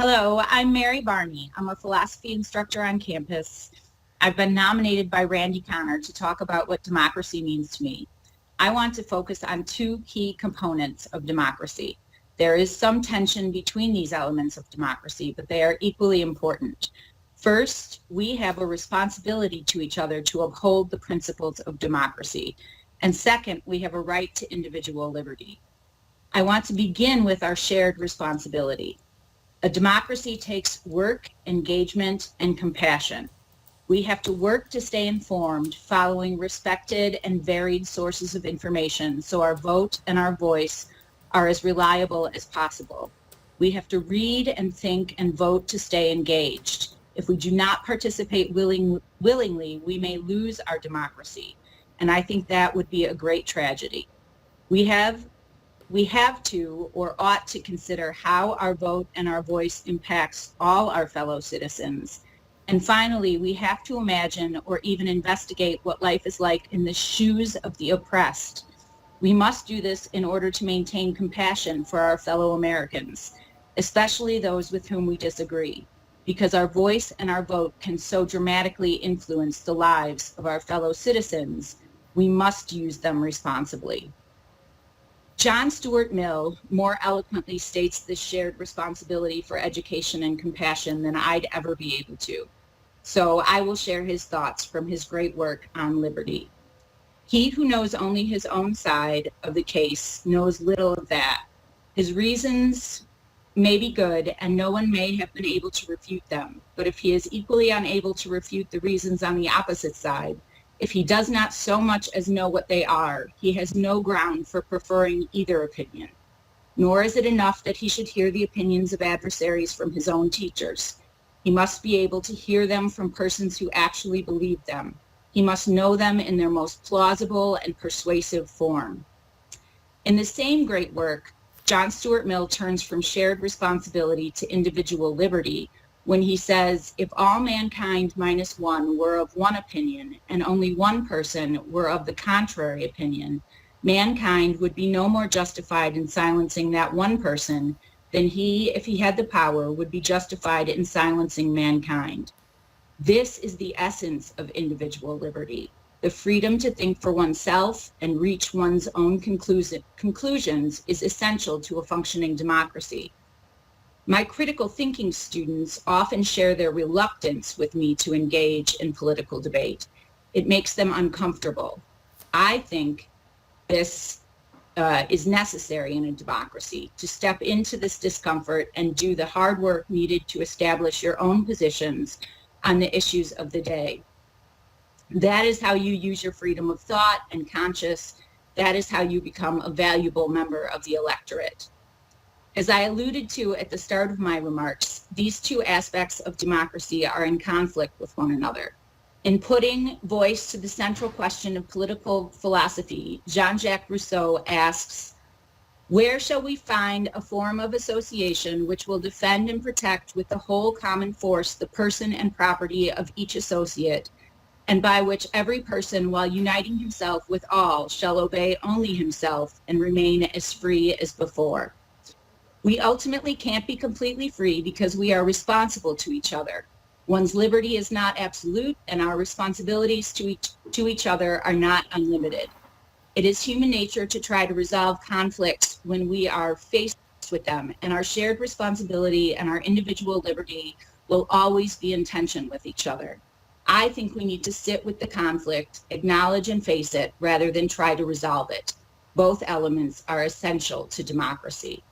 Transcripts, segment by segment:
Hello, I'm Mary Barney. I'm a philosophy instructor on campus. I've been nominated by Randy Connor to talk about what democracy means to me. I want to focus on two key components of democracy. There is some tension between these elements of democracy, but they are equally important. First, we have a responsibility to each other to uphold the principles of democracy. And second, we have a right to individual liberty. I want to begin with our shared responsibility. A democracy takes work, engagement, and compassion. We have to work to stay informed, following respected and varied sources of information so our vote and our voice are as reliable as possible. We have to read and think and vote to stay engaged. If we do not participate willingly, we may lose our democracy. And I think that would be a great tragedy. We have to or ought to consider how our vote and our voice impacts all our fellow citizens. And finally, we have to imagine or even investigate what life is like in the shoes of the oppressed. We must do this in order to maintain compassion for our fellow Americans, especially those with whom we disagree, because our voice and our vote can so dramatically influence the lives of our fellow citizens. We must use them responsibly. John Stuart Mill more eloquently states this shared responsibility for education and compassion than I'd ever be able to. So I will share his thoughts from his great work on liberty. He who knows only his own side of the case knows little of that. His reasons may be good and no one may have been able to refute them, but if he is equally unable to refute the reasons on the opposite side, if he does not so much as know what they are, he has no ground for preferring either opinion. Nor is it enough that he should hear the opinions of adversaries from his own teachers. He must be able to hear them from persons who actually believe them. He must know them in their most plausible and persuasive form. In the same great work, John Stuart Mill turns from shared responsibility to individual liberty when he says, if all mankind minus one were of one opinion and only one person were of the contrary opinion, mankind would be no more justified in silencing that one person than he, if he had the power, would be justified in silencing mankind. This is the essence of individual liberty, the freedom to think for oneself and reach one's own conclusions is essential to a functioning democracy. My critical thinking students often share their reluctance with me to engage in political debate. It makes them uncomfortable. I think this is necessary in a democracy, to step into this discomfort and do the hard work needed to establish your own positions on the issues of the day. That is how you use your freedom of thought and conscience. That is how you become a valuable member of the electorate. As I alluded to at the start of my remarks, these two aspects of democracy are in conflict with one another. In putting voice to the central question of political philosophy, Jean-Jacques Rousseau asks, where shall we find a form of association which will defend and protect with the whole common force the person and property of each associate, and by which every person, while uniting himself with all, shall obey only himself and remain as free as before? We ultimately can't be completely free because we are responsible to each other. One's liberty is not absolute, and our responsibilities to each other are not unlimited. It is human nature to try to resolve conflicts when we are faced with them, and our shared responsibility and our individual liberty will always be in tension with each other. I think we need to sit with the conflict, acknowledge and face it, rather than try to resolve it. Both elements are essential to democracy.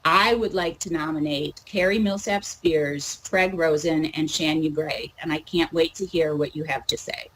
I would like to nominate Carrie Millsap Spears, Craig Rosen, and Shania Gray, and I can't wait to hear what you have to say.